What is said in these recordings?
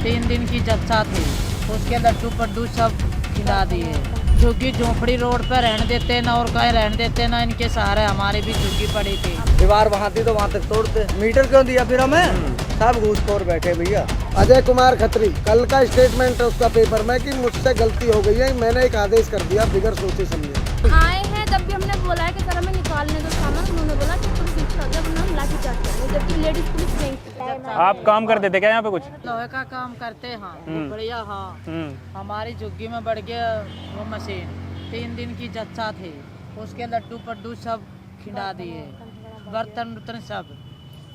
3 दिन की जच्चा थी, उसके लड्डू पड्डू सब खिला दिए। झुग्गी झोपड़ी रोड पे रहने देते ना और कहीं रहने देते ना, इनके सहारे हमारी भी झुग्गी पड़ी थी। दीवार वहाँ थी तो वहाँ तक तोड़ते। मीटर क्यों दिया फिर हमें? सब घूसखोर बैठे भैया। अजय कुमार खत्री, कल का स्टेटमेंट है उसका पेपर में कि मुझसे गलती हो गई है, मैंने एक आदेश कर दिया बिगड़ सोचे समझे। आए हैं तब भी हमने बोला है कि सर हमें निकालने दो सामान, उन्होंने बोला कि तुम शिक्षा जब हम लाठी चार्ज करेंगे, जबकि लेडीज पुलिस नहीं। आप काम करते थे क्या यहाँ पे कुछ? लोहे का काम करते हैं बढ़िया। हाँ, हमारी झुग्गी में बढ़ गया वो मशीन। 3 दिन की जच्चा थी, उसके लड्डू पड्डू सब खिला दिए, बर्तन उर्तन सब।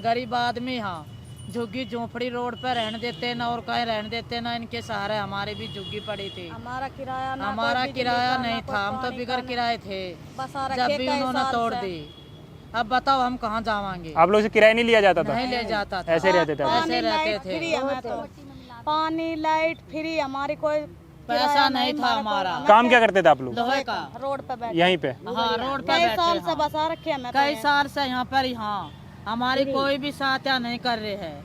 गरीब आदमी हाँ, झुग्गी झोपड़ी रोड पे रहने देते ना और कहीं रहने देते ना, इनके सहारे हमारी भी झुग्गी पड़ी थी। हमारा किराया नहीं था, हम तो बिगर किराए थे, जब भी उन्होंने तोड़ दी। अब बताओ हम कहाँ जावांगे? आप लोग से किराया नहीं लिया जाता था? नहीं ले जाता था, ऐसे रहते थे आप? ऐसे रहते थे। पानी लाइट फ्री, हमारी कोई पैसा नहीं था हमारा। काम क्या करते थे आप लोग? लोहे का। रोड पे बैठे, यहीं पे? हाँ, रोड पे कई बैठे साल से हैं। बसा रखे हैं। कई साल से यहाँ पर यहाँ हमारी कोई भी सहायता नहीं कर रहे है।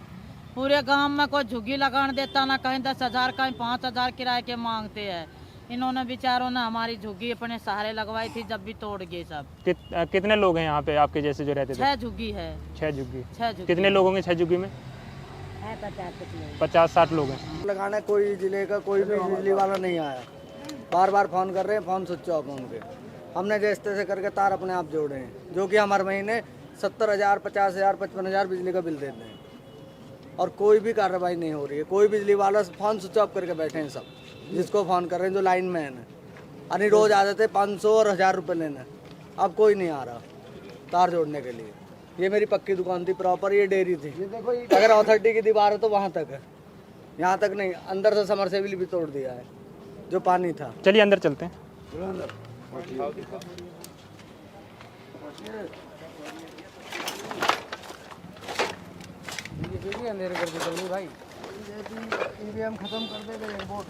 पूरे गांव में कोई झुग्गी लगाने देता ना, कहीं 10,000 कहीं 5,000 किराए के मांगते हैं। इन्होंने बेचारों ने हमारी झुग्गी अपने सहारे लगवाई थी, जब भी तोड़ गए सब। कितने लोग हैं यहाँ पे आपके जैसे जो रहते थे? 6 झुग्गी है। 6 झुग्गी। 6 झुग्गी। कितने लोग होंगे 6 झुग्गी में? 50-60 लोग हैं। लगाने कोई जिले का कोई भी बिजली वाला नहीं आया। बार बार फोन कर रहे हैं, फोन स्विच ऑफ होंगे। हमने जैसे तैसे करके तार अपने आप जोड़े हैं, जो कि हमारे महीने 70,000, 50,000, 55,000 बिजली का बिल देते हैं, और कोई भी कार्रवाई नहीं हो रही है। कोई बिजली वाला फोन स्विच ऑफ करके बैठे हैं सब, जिसको फोन कर रहे हैं जो लाइन में है। यानी रोज आ जाते 500 और 1000 रुपये लेने, अब कोई नहीं आ रहा तार जोड़ने के लिए। ये मेरी पक्की दुकान थी प्रॉपर, ये डेयरी थी। अगर अथॉरिटी की दीवार है तो वहाँ तक है, यहाँ तक नहीं। अंदर से समरसेबिल भी तोड़ दिया है, जो पानी था। चलिए अंदर चलते हैं। अंधेरे कर देते भाई, ईवीएम खत्म कर देते, वोट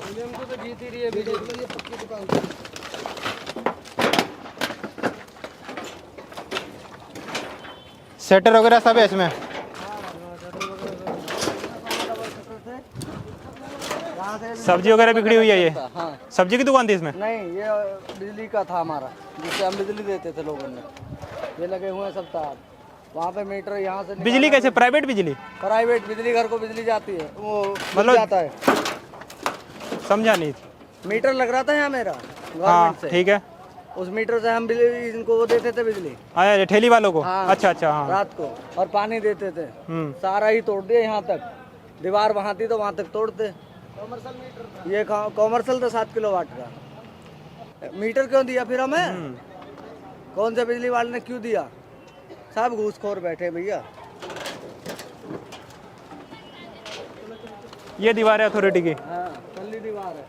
ईवीएम को तो जीत ही रही है बीजेपी। ये पक्की दुकान थी। शटर वगैरह सब है इसमें? सब्जी वगैरह बिखरी हुई है ये? हाँ, सब्जी की दुकान थी इसमें? नहीं, ये बिजली का था हमारा, जिससे हम बिजली देते थे लोगों ने। ये लगे हुए हैं सब तार, वहाँ पे मीटर यहाँ से। बिजली कैसे? प्राइवेट बिजली? प्राइवेट बिजली, घर को बिजली जाती है, वो मतलब जाता है। समझा नहीं। मीटर लग रहा था यहाँ मेरा हाँ गवर्नमेंट से, ठीक है। उस मीटर से हम बिजली इनको वो देते थे बिजली। आया ठेली वालों को? हाँ, अच्छा अच्छा। हाँ, रात को, और पानी देते थे। सारा ही तोड़ दिया यहाँ तक। दीवार वहाँ थी तो वहाँ तक तोड़ते। ये कॉमर्शियल था 7 किलोवाट का। मीटर क्यों दिया फिर हमें? कौन से बिजली वाले ने क्यों दिया? सब घूसखोर बैठे भैया। ये दीवार है अथॉरिटी की? हाँ, पल्ली दीवार है।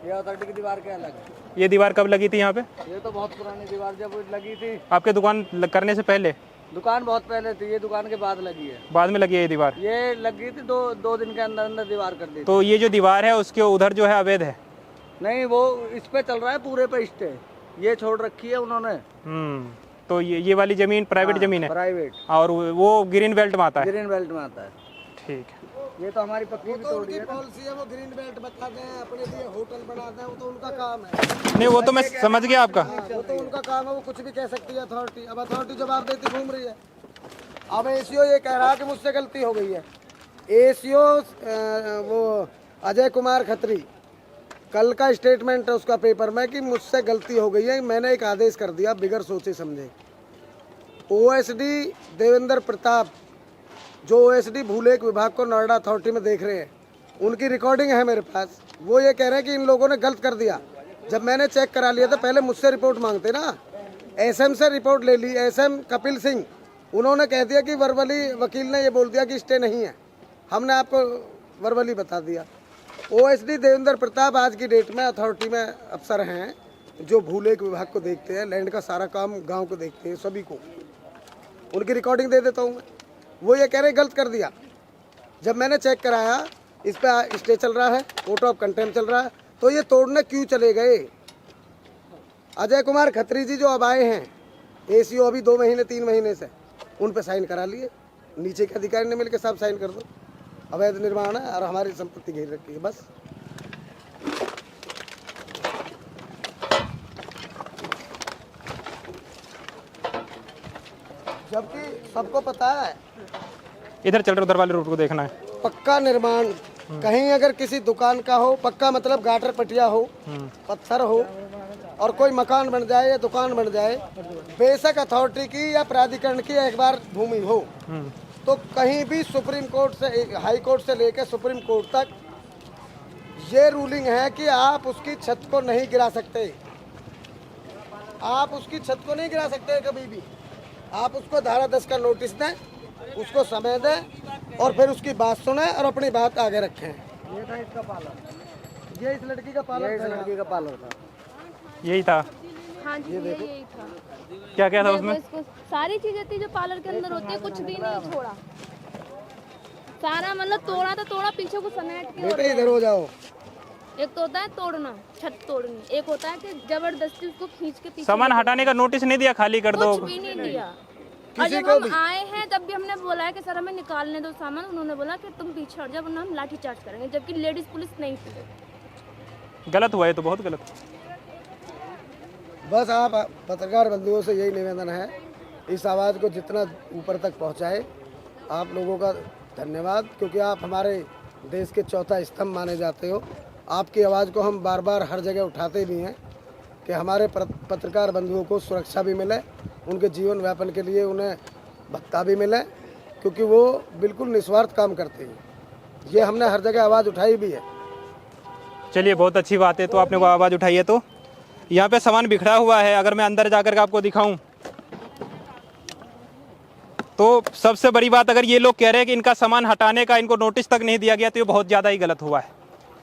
ये अथॉरिटी की दीवार क्या अलग है? ये दीवार कब लगी थी यहाँ पे? ये तो बहुत पुरानी दीवार, जब लगी थी आपके दुकान करने से पहले? दुकान बहुत पहले थी, ये दुकान के बाद लगी है। बाद में लगी है ये दीवार? ये लगी थी दो दिन के अंदर अंदर दीवार कर दी। तो ये जो दीवार है उसके उधर जो है अवैध है? नहीं, वो इस पे चल रहा है, पूरे पे स्टे। ये छोड़ रखी है उन्होंने। तो ये वाली जमीन प्राइवेट जमीन है? प्राइवेट। और वो ग्रीन बेल्ट में आता है? ग्रीन बेल्ट में आता है। ठीक है। ये तो हमारी पक्की भी तोड़ दी है। पॉलिसी है, वो ग्रीन बेल्ट बताते हैं, अपने लिए होटल बनाते हैं, वो तो उनका काम है। नहीं, वो तो मैं समझ गया आपका। वो तो उनका काम है, वो कुछ भी कह सकती है अथॉरिटी। अब अथॉरिटी जवाब देती घूम रही है। अब एसीओ ये कह रहा है कि मुझसे गलती हो गई है। एसीओ वो अजय कुमार खत्री, कल का स्टेटमेंट है उसका पेपर में कि मुझसे गलती हो गई है, मैंने एक आदेश कर दिया बिगड़ सोचे समझे। ओएसडी देवेंद्र प्रताप, जो ओएसडी भूलेख विभाग को नोएडा अथॉरिटी में देख रहे हैं, उनकी रिकॉर्डिंग है मेरे पास। वो ये कह रहे हैं कि इन लोगों ने गलत कर दिया। जब मैंने चेक करा लिया था, पहले मुझसे रिपोर्ट मांगते ना, एसएम से रिपोर्ट ले ली। एसएम कपिल सिंह, उन्होंने कह दिया कि वर्बली, वकील ने ये बोल दिया कि स्टे नहीं है, हमने आपको वर्बली बता दिया। ओएसडी देवेंद्र प्रताप आज की डेट में अथॉरिटी में अफसर हैं, जो भूलेख विभाग को देखते हैं, लैंड का सारा काम गांव को देखते हैं, सभी को। उनकी रिकॉर्डिंग दे देता हूँ मैं। वो ये कह रहे गलत कर दिया। जब मैंने चेक कराया, इस पर स्टे चल रहा है, वोट ऑफ कंटेम्प्ट चल रहा है, तो ये तोड़ने क्यों चले गए? अजय कुमार खत्री जी जो अब आए हैं, एसीओ अभी 2 महीने 3 महीने से, उन पे साइन करा लिए। नीचे के अधिकारी ने मिलकर सब साइन कर दो, अवैध निर्माण है और हमारी संपत्ति घेर रखी है बस। जबकि सबको पता है इधर चल रहे उधर वाले रूट को देखना है। पक्का निर्माण कहीं अगर किसी दुकान का हो, पक्का मतलब गाटर पटिया हो, पत्थर हो और कोई मकान बन जाए या दुकान बन जाए, बेशक अथॉरिटी की या प्राधिकरण की एक बार भूमि हो, तो कहीं भी सुप्रीम कोर्ट से, हाई कोर्ट से लेकर सुप्रीम कोर्ट तक ये रूलिंग है कि आप उसकी छत को नहीं गिरा सकते। आप उसकी छत को नहीं गिरा सकते कभी भी। आप उसको धारा 10 का नोटिस दें, उसको समय दें और फिर उसकी बात सुने और अपनी बात आगे रखें। ये था इसका पार्लर, ये इस लड़की का पार्लर इस लड़की का पार्लर था। यही था। हाँ जी, यही था। क्या क्या था देखो, उसमें? इसको सारी चीजें थी जो पार्लर के अंदर होती है, कुछ भी नहीं छोड़ा। सारा मतलब तोड़ा तो तोड़ा, पीछे को समेट के। बेटे इधर हो जाओ। एक तो होता है तोड़ना, छत तोड़नी, एक होता है कि जबरदस्ती उसको खींच के पीछे। सामान हटाने का नोटिस नहीं दिया, खाली कर दो। कुछ भी नहीं दिया। और जब हम आए हैं तब भी हमने बोला है कि सर हमें निकालने दो सामान, उन्होंने बोला कि तुम पीछे हट जाओ वरना हम लाठी चार्ज करेंगे, जबकि लेडीज पुलिस नहीं थी। गलत हुआ है तो बहुत गलत। बस आप पत्रकार बंधुओं से यही निवेदन है, इस आवाज़ को जितना ऊपर तक पहुंचाए। आप लोगों का धन्यवाद, क्योंकि आप हमारे देश के चौथा स्तंभ माने जाते हो। आपकी आवाज़ को हम बार बार हर जगह उठाते भी हैं कि हमारे पत्रकार बंधुओं को सुरक्षा भी मिले, उनके जीवन व्यापन के लिए उन्हें भत्ता भी मिले, क्योंकि वो बिल्कुल निस्वार्थ काम करते हैं। ये हमने हर जगह आवाज़ उठाई भी है। चलिए, बहुत अच्छी बात है। तो आपने वो आवाज़ उठाई है। तो यहाँ पे सामान बिखरा हुआ है, अगर मैं अंदर जाकर के आपको दिखाऊं तो सबसे बड़ी बात, अगर ये लोग कह रहे हैं कि इनका सामान हटाने का इनको नोटिस तक नहीं दिया गया, तो ये बहुत ज़्यादा ही गलत हुआ है।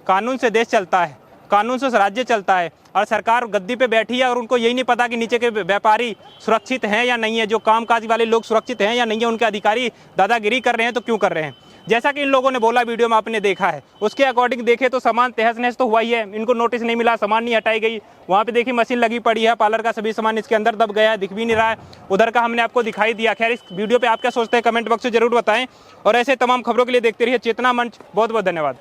कानून से देश चलता है, कानून से राज्य चलता है, और सरकार गद्दी पे बैठी है और उनको यही नहीं पता कि नीचे के व्यापारी सुरक्षित हैं या नहीं है, जो कामकाज वाले लोग सुरक्षित हैं या नहीं है, उनके अधिकारी दादागिरी कर रहे हैं तो क्यों कर रहे हैं। जैसा कि इन लोगों ने बोला, वीडियो में आपने देखा है, उसके अकॉर्डिंग देखे तो सामान तहस नहस तो हुआ ही है। इनको नोटिस नहीं मिला, सामान नहीं हटाई गई। वहाँ पे देखिए मशीन लगी पड़ी है, पार्लर का सभी सामान इसके अंदर दब गया है, दिख भी नहीं रहा है। उधर का हमने आपको दिखाई दिया। खैर, इस वीडियो पे आप क्या सोचते हैं कमेंट बॉक्स में जरूर बताएं, और ऐसे तमाम खबरों के लिए देखते रहिए चेतना मंच। बहुत बहुत धन्यवाद।